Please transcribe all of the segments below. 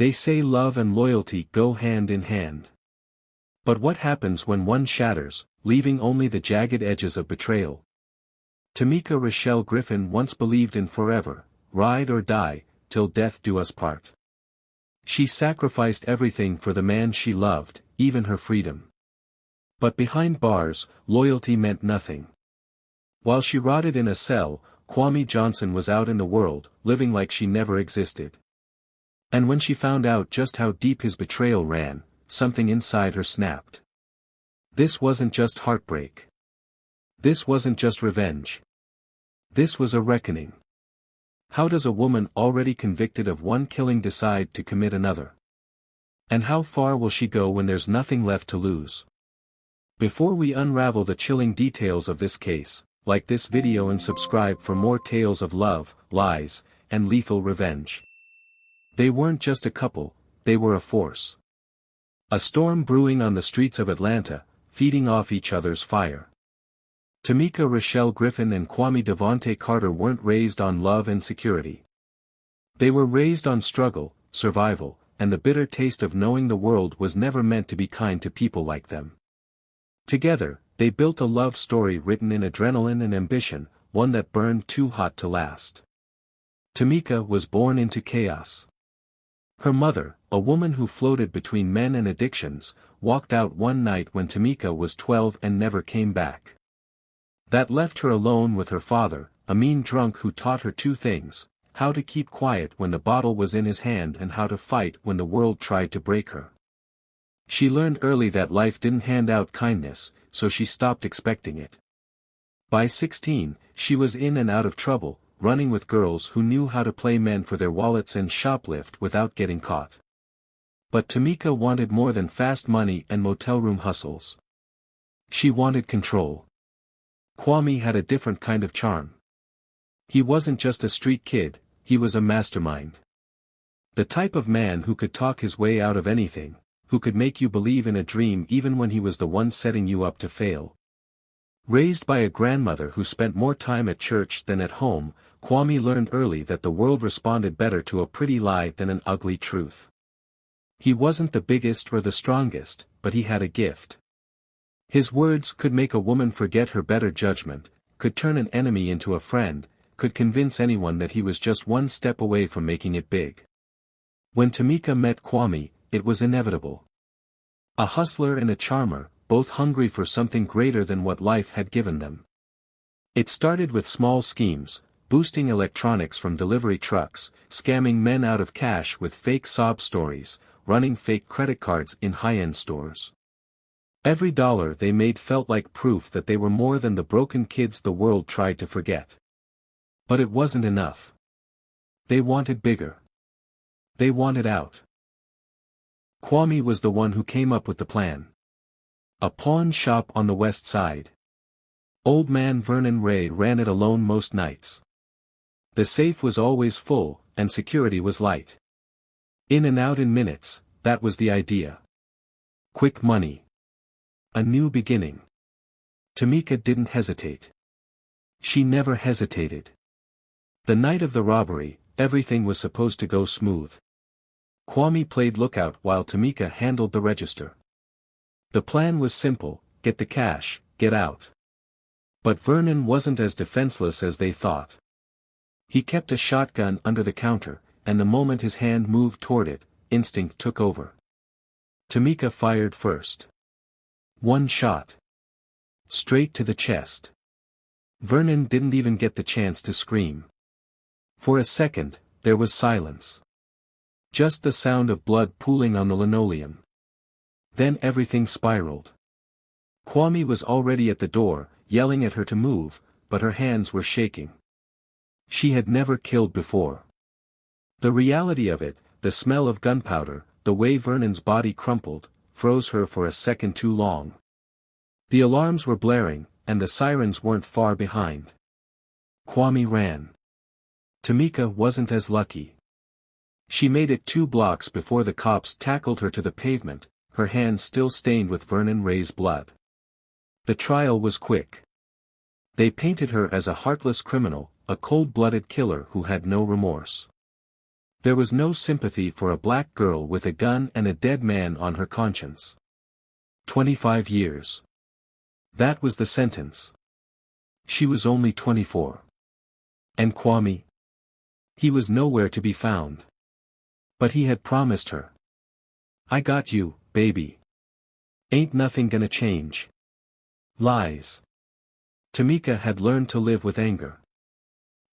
They say love and loyalty go hand in hand. But what happens when one shatters, leaving only the jagged edges of betrayal? Tameka Rochelle Griffin once believed in forever, ride or die, till death do us part. She sacrificed everything for the man she loved, even her freedom. But behind bars, loyalty meant nothing. While she rotted in a cell, Kwame Johnson was out in the world, living like she never existed. And when she found out just how deep his betrayal ran, something inside her snapped. This wasn't just heartbreak. This wasn't just revenge. This was a reckoning. How does a woman already convicted of one killing decide to commit another? And how far will she go when there's nothing left to lose? Before we unravel the chilling details of this case, like this video and subscribe for more tales of love, lies, and lethal revenge. They weren't just a couple, they were a force. A storm brewing on the streets of Atlanta, feeding off each other's fire. Tameka Rochelle Griffin and Kwame Devontae Carter weren't raised on love and security. They were raised on struggle, survival, and the bitter taste of knowing the world was never meant to be kind to people like them. Together, they built a love story written in adrenaline and ambition, one that burned too hot to last. Tameka was born into chaos. Her mother, a woman who floated between men and addictions, walked out one night when Tameka was 12 and never came back. That left her alone with her father, a mean drunk who taught her two things: how to keep quiet when the bottle was in his hand and how to fight when the world tried to break her. She learned early that life didn't hand out kindness, so she stopped expecting it. By 16, she was in and out of trouble, running with girls who knew how to play men for their wallets and shoplift without getting caught. But Tameka wanted more than fast money and motel room hustles. She wanted control. Kwame had a different kind of charm. He wasn't just a street kid, he was a mastermind. The type of man who could talk his way out of anything, who could make you believe in a dream even when he was the one setting you up to fail. Raised by a grandmother who spent more time at church than at home, Kwame learned early that the world responded better to a pretty lie than an ugly truth. He wasn't the biggest or the strongest, but he had a gift. His words could make a woman forget her better judgment, could turn an enemy into a friend, could convince anyone that he was just one step away from making it big. When Tameka met Kwame, it was inevitable. A hustler and a charmer, both hungry for something greater than what life had given them. It started with small schemes, boosting electronics from delivery trucks, scamming men out of cash with fake sob stories, running fake credit cards in high-end stores. Every dollar they made felt like proof that they were more than the broken kids the world tried to forget. But it wasn't enough. They wanted bigger. They wanted out. Kwame was the one who came up with the plan. A pawn shop on the west side. Old man Vernon Ray ran it alone most nights. The safe was always full, and security was light. In and out in minutes, that was the idea. Quick money. A new beginning. Tameka didn't hesitate. She never hesitated. The night of the robbery, everything was supposed to go smooth. Kwame played lookout while Tameka handled the register. The plan was simple: get the cash, get out. But Vernon wasn't as defenseless as they thought. He kept a shotgun under the counter, and the moment his hand moved toward it, instinct took over. Tameka fired first. One shot. Straight to the chest. Vernon didn't even get the chance to scream. For a second, there was silence. Just the sound of blood pooling on the linoleum. Then everything spiraled. Kwame was already at the door, yelling at her to move, but her hands were shaking. She had never killed before. The reality of it, the smell of gunpowder, the way Vernon's body crumpled, froze her for a second too long. The alarms were blaring, and the sirens weren't far behind. Kwame ran. Tameka wasn't as lucky. She made it 2 blocks before the cops tackled her to the pavement, her hands still stained with Vernon Ray's blood. The trial was quick. They painted her as a heartless criminal, a cold-blooded killer who had no remorse. There was no sympathy for a black girl with a gun and a dead man on her conscience. 25 years. That was the sentence. She was only 24. And Kwame? He was nowhere to be found. But he had promised her. "I got you, baby. Ain't nothing gonna change." Lies. Tameka had learned to live with anger.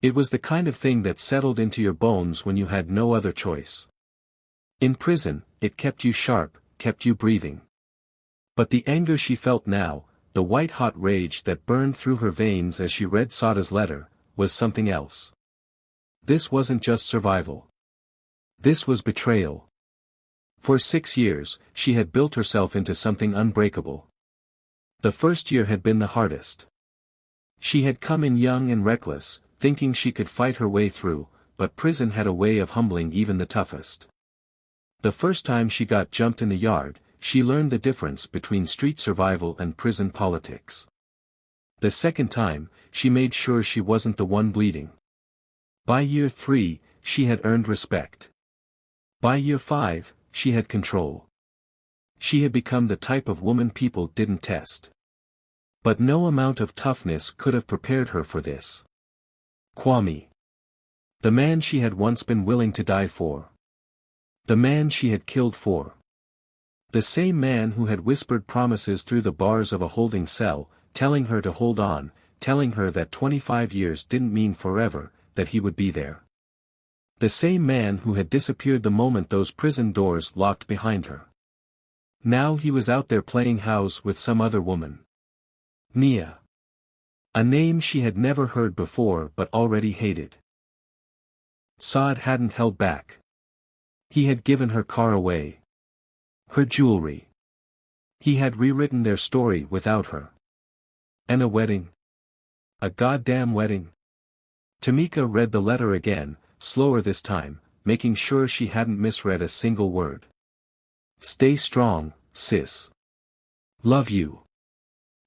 It was the kind of thing that settled into your bones when you had no other choice. In prison, it kept you sharp, kept you breathing. But the anger she felt now, the white-hot rage that burned through her veins as she read Sada's letter, was something else. This wasn't just survival. This was betrayal. For 6 years, she had built herself into something unbreakable. The first year had been the hardest. She had come in young and reckless, thinking she could fight her way through, but prison had a way of humbling even the toughest. The first time she got jumped in the yard, she learned the difference between street survival and prison politics. The second time, she made sure she wasn't the one bleeding. By year 3, she had earned respect. By year 5, she had control. She had become the type of woman people didn't test. But no amount of toughness could have prepared her for this. Kwame. The man she had once been willing to die for. The man she had killed for. The same man who had whispered promises through the bars of a holding cell, telling her to hold on, telling her that 25 years didn't mean forever, that he would be there. The same man who had disappeared the moment those prison doors locked behind her. Now he was out there playing house with some other woman. Nia. A name she had never heard before but already hated. Saad hadn't held back. He had given her car away. Her jewelry. He had rewritten their story without her. And a wedding? A goddamn wedding? Tameka read the letter again, slower this time, making sure she hadn't misread a single word. "Stay strong, sis. Love you."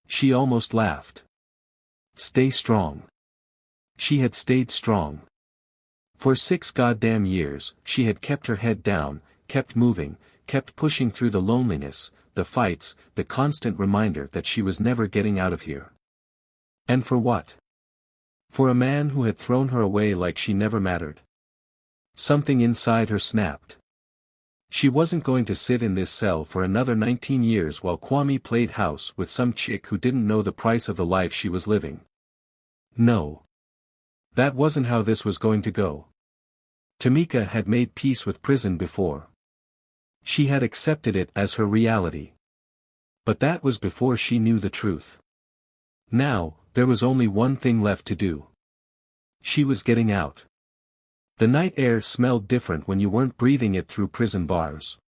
She almost laughed. Stay strong. She had stayed strong. For 6 goddamn years, she had kept her head down, kept moving, kept pushing through the loneliness, the fights, the constant reminder that she was never getting out of here. And for what? For a man who had thrown her away like she never mattered. Something inside her snapped. She wasn't going to sit in this cell for another 19 years while Kwame played house with some chick who didn't know the price of the life she was living. No. That wasn't how this was going to go. Tameka had made peace with prison before. She had accepted it as her reality. But that was before she knew the truth. Now, there was only one thing left to do. She was getting out. The night air smelled different when you weren't breathing it through prison bars.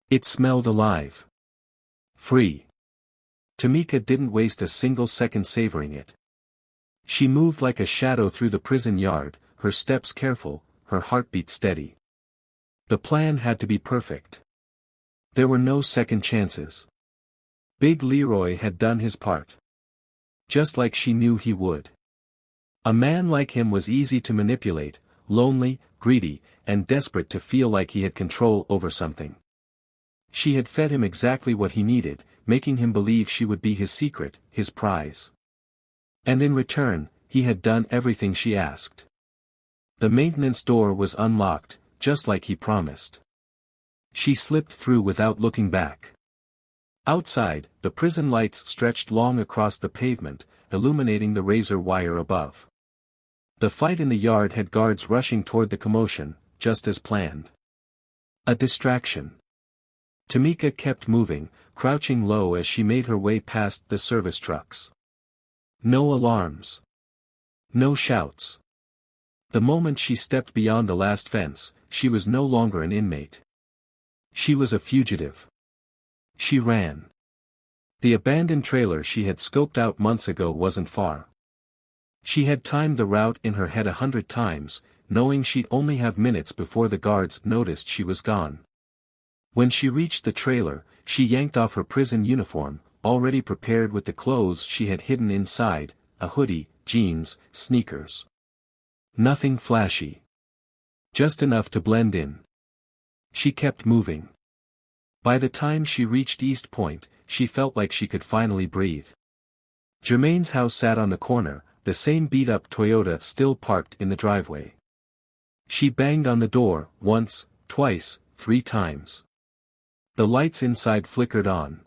It smelled alive. Free. Tameka didn't waste a single second savoring it. She moved like a shadow through the prison yard, her steps careful, her heartbeat steady. The plan had to be perfect. There were no second chances. Big Leroy had done his part. Just like she knew he would. A man like him was easy to manipulate, lonely, greedy, and desperate to feel like he had control over something. She had fed him exactly what he needed, making him believe she would be his secret, his prize. And in return, he had done everything she asked. The maintenance door was unlocked, just like he promised. She slipped through without looking back. Outside, the prison lights stretched long across the pavement, illuminating the razor wire above. The fight in the yard had guards rushing toward the commotion, just as planned. A distraction. Tameka kept moving, crouching low as she made her way past the service trucks. No alarms. No shouts. The moment she stepped beyond the last fence, she was no longer an inmate. She was a fugitive. She ran. The abandoned trailer she had scoped out months ago wasn't far. She had timed the route in her head 100 times, knowing she'd only have minutes before the guards noticed she was gone. When she reached the trailer, she yanked off her prison uniform, already prepared with the clothes she had hidden inside, a hoodie, jeans, sneakers. Nothing flashy. Just enough to blend in. She kept moving. By the time she reached East Point, she felt like she could finally breathe. Jermaine's house sat on the corner, the same beat-up Toyota still parked in the driveway. She banged on the door, once, twice, 3 times. The lights inside flickered on.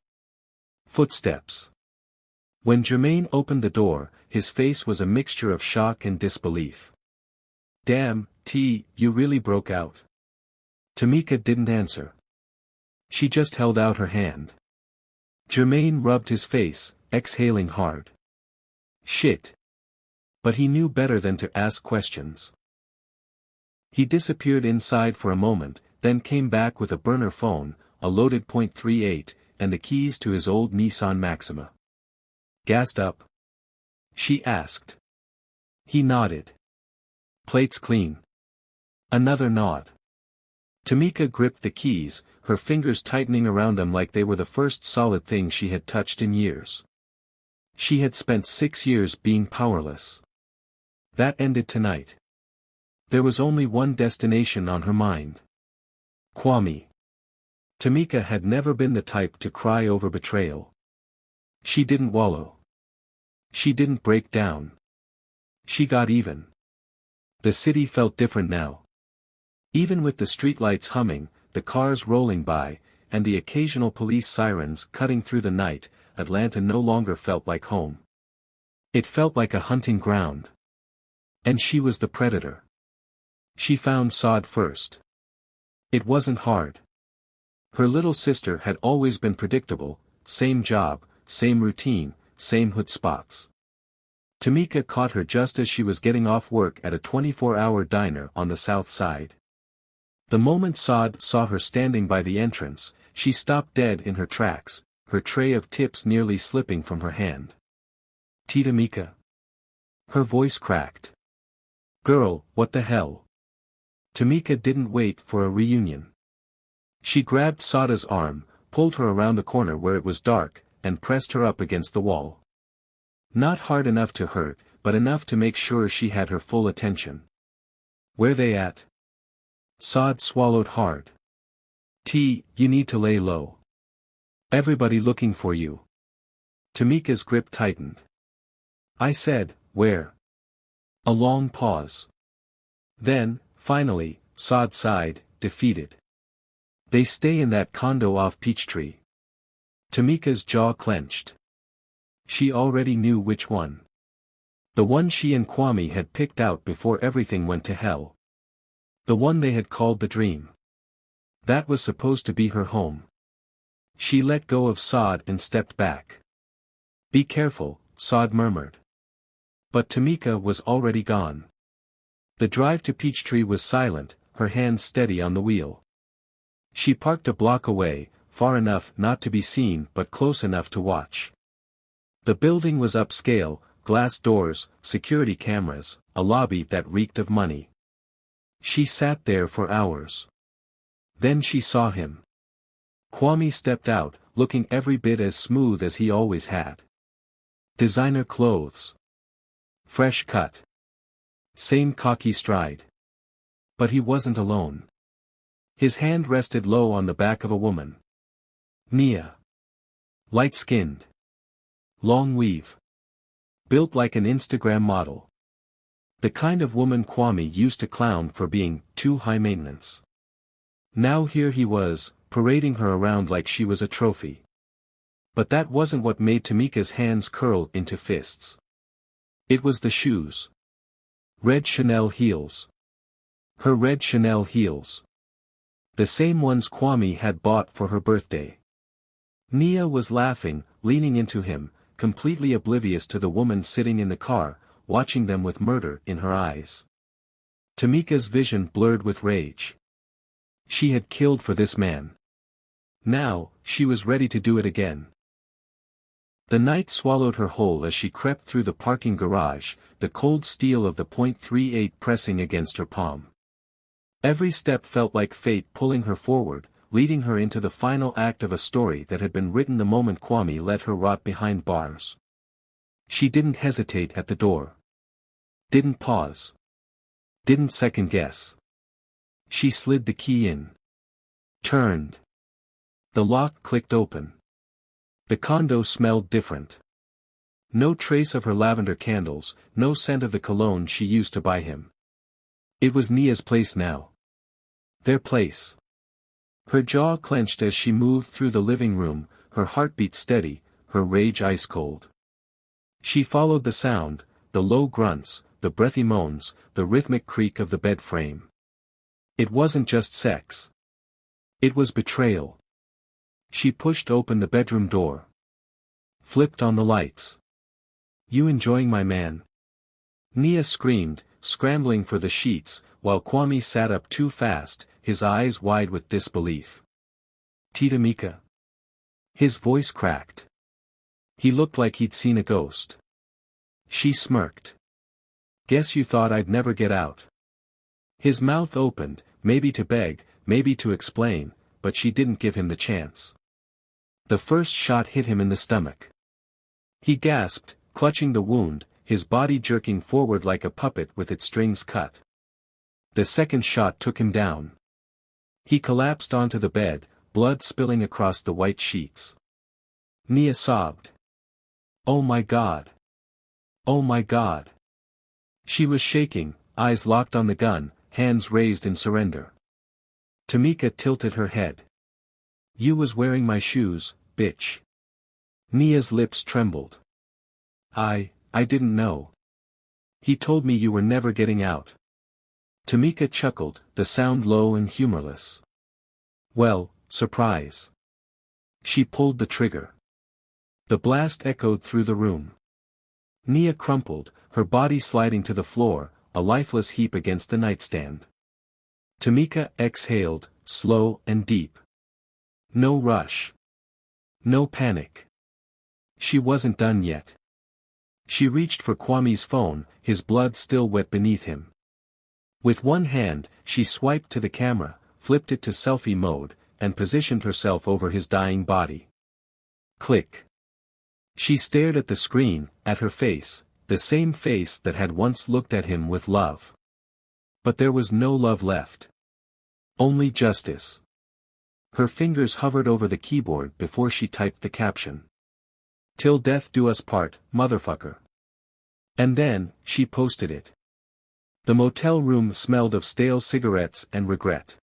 Footsteps. When Jermaine opened the door, his face was a mixture of shock and disbelief. "Damn, T, you really broke out." Tameka didn't answer. She just held out her hand. Jermaine rubbed his face, exhaling hard. Shit. But he knew better than to ask questions. He disappeared inside for a moment, then came back with a burner phone, a loaded .38, and the keys to his old Nissan Maxima. "Gassed up?" she asked. He nodded. "Plates clean?" Another nod. Tameka gripped the keys, her fingers tightening around them like they were the first solid thing she had touched in years. She had spent 6 years being powerless. That ended tonight. There was only one destination on her mind. Kwame. Tameka had never been the type to cry over betrayal. She didn't wallow. She didn't break down. She got even. The city felt different now. Even with the streetlights humming, the cars rolling by, and the occasional police sirens cutting through the night, Atlanta no longer felt like home. It felt like a hunting ground. And she was the predator. She found Sod first. It wasn't hard. Her little sister had always been predictable, same job, same routine, same hood spots. Tameka caught her just as she was getting off work at a 24-hour diner on the south side. The moment Sod saw her standing by the entrance, she stopped dead in her tracks, her tray of tips nearly slipping from her hand. "Tameka." Her voice cracked. "Girl, what the hell?" Tameka didn't wait for a reunion. She grabbed Sada's arm, pulled her around the corner where it was dark, and pressed her up against the wall. Not hard enough to hurt, but enough to make sure she had her full attention. "Where they at?" Sod swallowed hard. "T, you need to lay low. Everybody looking for you." Tameka's grip tightened. "I said, where?" A long pause. Then, finally, Sod sighed, defeated. "They stay in that condo off Peachtree." Tameka's jaw clenched. She already knew which one. The one she and Kwame had picked out before everything went to hell. The one they had called the Dream. That was supposed to be her home. She let go of Sod and stepped back. "Be careful," Sod murmured. But Tameka was already gone. The drive to Peachtree was silent, her hands steady on the wheel. She parked a block away, far enough not to be seen but close enough to watch. The building was upscale, glass doors, security cameras, a lobby that reeked of money. She sat there for hours. Then she saw him. Kwame stepped out, looking every bit as smooth as he always had. Designer clothes. Fresh cut. Same cocky stride. But he wasn't alone. His hand rested low on the back of a woman. Nia. Light-skinned. Long weave. Built like an Instagram model. The kind of woman Kwame used to clown for being too high maintenance. Now here he was, parading her around like she was a trophy. But that wasn't what made Tameka's hands curl into fists. It was the shoes. Red Chanel heels. Her red Chanel heels. The same ones Kwame had bought for her birthday. Nia was laughing, leaning into him, completely oblivious to the woman sitting in the car, watching them with murder in her eyes. Tameka's vision blurred with rage. She had killed for this man. Now, she was ready to do it again. The night swallowed her whole as she crept through the parking garage, the cold steel of the .38 pressing against her palm. Every step felt like fate pulling her forward, leading her into the final act of a story that had been written the moment Kwame let her rot behind bars. She didn't hesitate at the door. Didn't pause. Didn't second guess. She slid the key in. Turned. The lock clicked open. The condo smelled different. No trace of her lavender candles, no scent of the cologne she used to buy him. It was Nia's place now. Their place. Her jaw clenched as she moved through the living room, her heartbeat steady, her rage ice-cold. She followed the sound, the low grunts, the breathy moans, the rhythmic creak of the bed frame. It wasn't just sex. It was betrayal. She pushed open the bedroom door. Flipped on the lights. "You enjoying my man?" Nia screamed, scrambling for the sheets, while Kwame sat up too fast, his eyes wide with disbelief. "Tameka?" His voice cracked. He looked like he'd seen a ghost. She smirked. "Guess you thought I'd never get out." His mouth opened, maybe to beg, maybe to explain, but she didn't give him the chance. The first shot hit him in the stomach. He gasped, clutching the wound, his body jerking forward like a puppet with its strings cut. The second shot took him down. He collapsed onto the bed, blood spilling across the white sheets. Nia sobbed. "Oh my God! Oh my God!" She was shaking, eyes locked on the gun, hands raised in surrender. Tameka tilted her head. "You was wearing my shoes, bitch." Nia's lips trembled. I didn't know. He told me you were never getting out." Tameka chuckled, the sound low and humorless. "Well, surprise." She pulled the trigger. The blast echoed through the room. Nia crumpled, her body sliding to the floor, a lifeless heap against the nightstand. Tameka exhaled, slow and deep. No rush. No panic. She wasn't done yet. She reached for Kwame's phone, his blood still wet beneath him. With one hand, she swiped to the camera, flipped it to selfie mode, and positioned herself over his dying body. Click. She stared at the screen, at her face, the same face that had once looked at him with love. But there was no love left. Only justice. Her fingers hovered over the keyboard before she typed the caption. "Till death do us part, motherfucker." And then, she posted it. The motel room smelled of stale cigarettes and regret.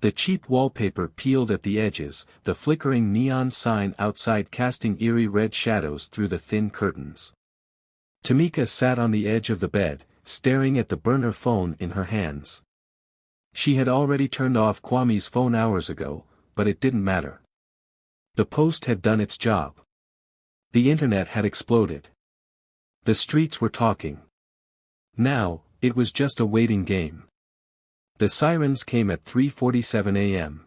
The cheap wallpaper peeled at the edges, the flickering neon sign outside casting eerie red shadows through the thin curtains. Tameka sat on the edge of the bed, staring at the burner phone in her hands. She had already turned off Kwame's phone hours ago, but it didn't matter. The post had done its job. The internet had exploded. The streets were talking. Now, it was just a waiting game. The sirens came at 3:47 a.m.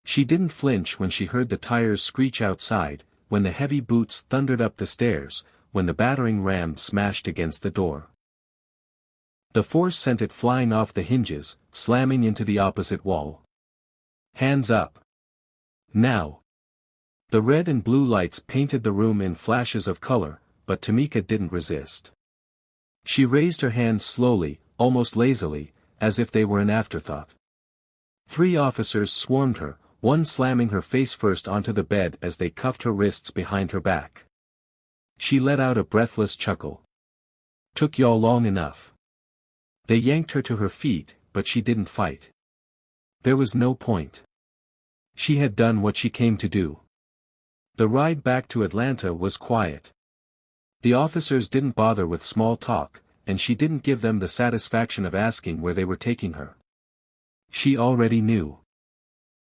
She didn't flinch when she heard the tires screech outside, when the heavy boots thundered up the stairs, when the battering ram smashed against the door. The force sent it flying off the hinges, slamming into the opposite wall. Hands up. Now. The red and blue lights painted the room in flashes of color, but Tameka didn't resist. She raised her hands slowly, almost lazily, as if they were an afterthought. 3 officers swarmed her, one slamming her face first onto the bed as they cuffed her wrists behind her back. She let out a breathless chuckle. "Took y'all long enough." They yanked her to her feet, but she didn't fight. There was no point. She had done what she came to do. The ride back to Atlanta was quiet. The officers didn't bother with small talk, and she didn't give them the satisfaction of asking where they were taking her. She already knew.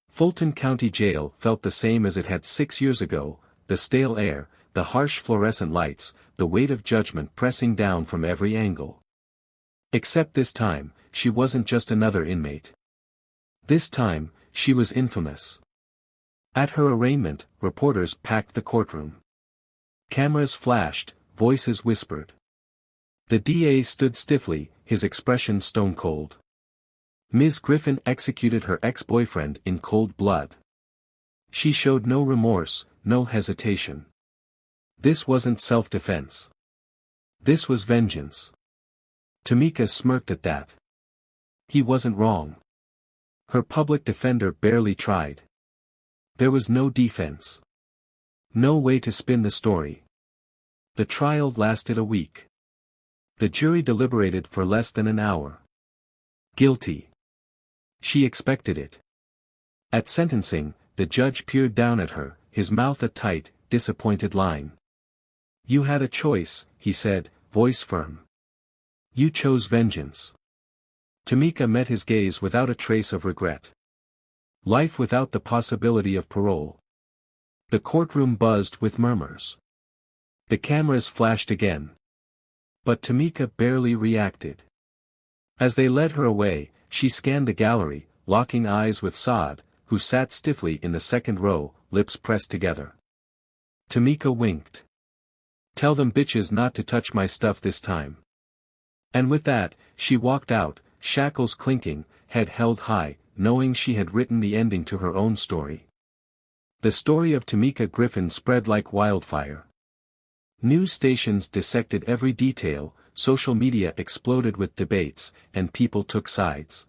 Fulton County Jail felt the same as it had 6 years ago, the stale air, the harsh fluorescent lights, the weight of judgment pressing down from every angle. Except this time, she wasn't just another inmate. This time, she was infamous. At her arraignment, reporters packed the courtroom. Cameras flashed, voices whispered. The DA stood stiffly, his expression stone-cold. Ms. Griffin executed her ex-boyfriend in cold blood. She showed no remorse, no hesitation. This wasn't self-defense. This was vengeance. Tameka smirked at that. He wasn't wrong. Her public defender barely tried. There was no defense. No way to spin the story. The trial lasted a week. The jury deliberated for less than an hour. Guilty. She expected it. At sentencing, the judge peered down at her, his mouth a tight, disappointed line. "You had a choice," he said, voice firm. "You chose vengeance." Tameka met his gaze without a trace of regret. Life without the possibility of parole. The courtroom buzzed with murmurs. The cameras flashed again. But Tameka barely reacted. As they led her away, she scanned the gallery, locking eyes with Saad, who sat stiffly in the second row, lips pressed together. Tameka winked. "Tell them bitches not to touch my stuff this time." And with that, she walked out, shackles clinking, head held high, knowing she had written the ending to her own story. The story of Tameka Griffin spread like wildfire. News stations dissected every detail, social media exploded with debates, and people took sides.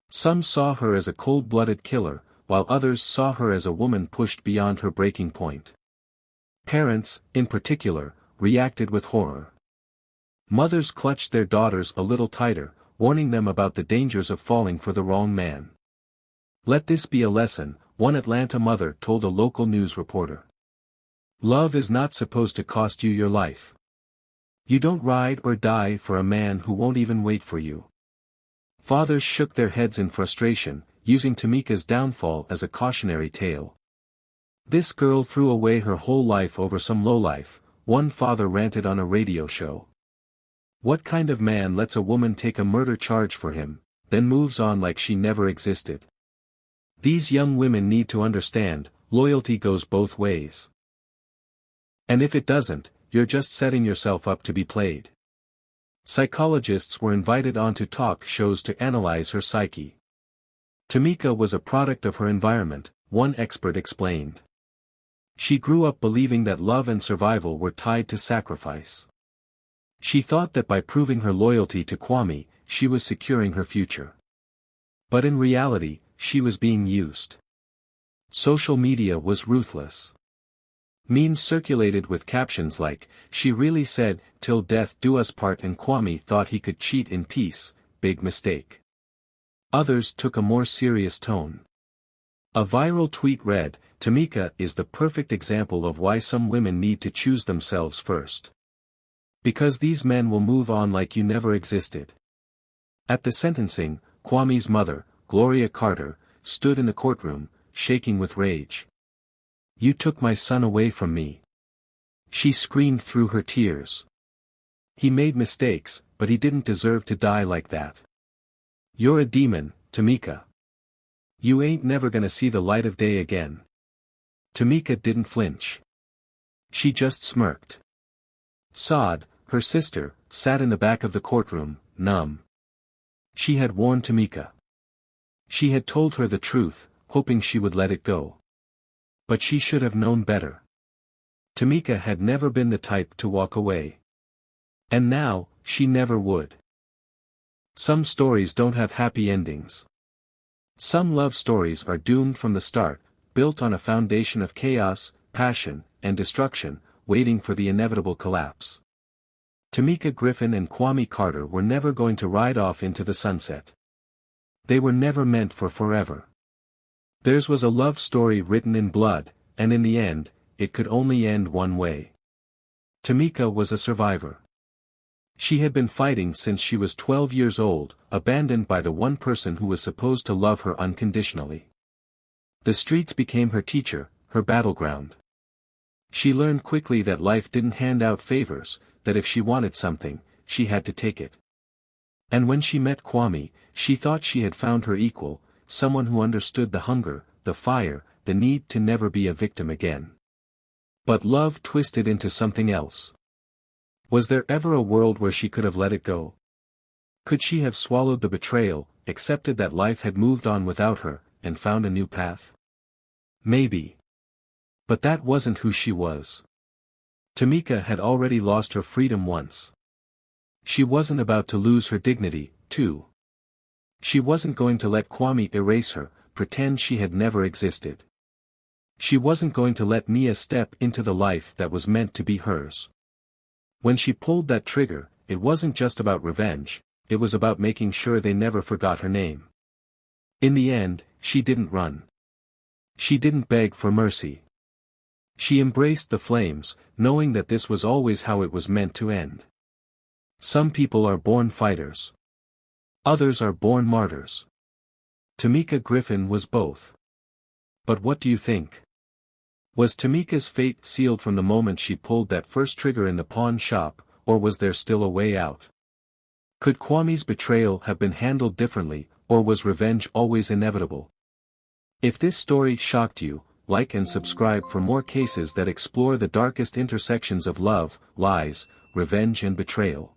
Some saw her as a cold-blooded killer, while others saw her as a woman pushed beyond her breaking point. Parents, in particular, reacted with horror. Mothers clutched their daughters a little tighter, warning them about the dangers of falling for the wrong man. "Let this be a lesson," one Atlanta mother told a local news reporter. "Love is not supposed to cost you your life. You don't ride or die for a man who won't even wait for you." Fathers shook their heads in frustration, using Tameka's downfall as a cautionary tale. "This girl threw away her whole life over some lowlife," one father ranted on a radio show. "What kind of man lets a woman take a murder charge for him, then moves on like she never existed?" These young women need to understand, loyalty goes both ways. And if it doesn't, you're just setting yourself up to be played. Psychologists were invited onto talk shows to analyze her psyche. Tameka was a product of her environment, one expert explained. She grew up believing that love and survival were tied to sacrifice. She thought that by proving her loyalty to Kwame, she was securing her future. But in reality, she was being used. Social media was ruthless. Memes circulated with captions like, "She really said, 'Till death do us part,' and Kwame thought he could cheat in peace, big mistake." Others took a more serious tone. A viral tweet read, "Tameka is the perfect example of why some women need to choose themselves first. Because these men will move on like you never existed." At the sentencing, Kwame's mother, Gloria Carter, stood in the courtroom, shaking with rage. "You took my son away from me." She screamed through her tears. "He made mistakes, but he didn't deserve to die like that. You're a demon, Tameka. You ain't never gonna see the light of day again." Tameka didn't flinch. She just smirked. Saad, her sister, sat in the back of the courtroom, numb. She had warned Tameka. She had told her the truth, hoping she would let it go. But she should have known better. Tameka had never been the type to walk away. And now, she never would. Some stories don't have happy endings. Some love stories are doomed from the start, built on a foundation of chaos, passion, and destruction, waiting for the inevitable collapse. Tameka Griffin and Kwame Carter were never going to ride off into the sunset. They were never meant for forever. Theirs was a love story written in blood, and in the end, it could only end one way. Tameka was a survivor. She had been fighting since she was 12 years old, abandoned by the one person who was supposed to love her unconditionally. The streets became her teacher, her battleground. She learned quickly that life didn't hand out favors, that if she wanted something, she had to take it. And when she met Kwame, she thought she had found her equal, someone who understood the hunger, the fire, the need to never be a victim again. But love twisted into something else. Was there ever a world where she could have let it go? Could she have swallowed the betrayal, accepted that life had moved on without her, and found a new path? Maybe. But that wasn't who she was. Tameka had already lost her freedom once. She wasn't about to lose her dignity, too. She wasn't going to let Kwame erase her, pretend she had never existed. She wasn't going to let Mia step into the life that was meant to be hers. When she pulled that trigger, it wasn't just about revenge, it was about making sure they never forgot her name. In the end, she didn't run. She didn't beg for mercy. She embraced the flames, knowing that this was always how it was meant to end. Some people are born fighters. Others are born martyrs. Tameka Griffin was both. But what do you think? Was Tameka's fate sealed from the moment she pulled that first trigger in the pawn shop, or was there still a way out? Could Kwame's betrayal have been handled differently, or was revenge always inevitable? If this story shocked you, like and subscribe for more cases that explore the darkest intersections of love, lies, revenge and betrayal.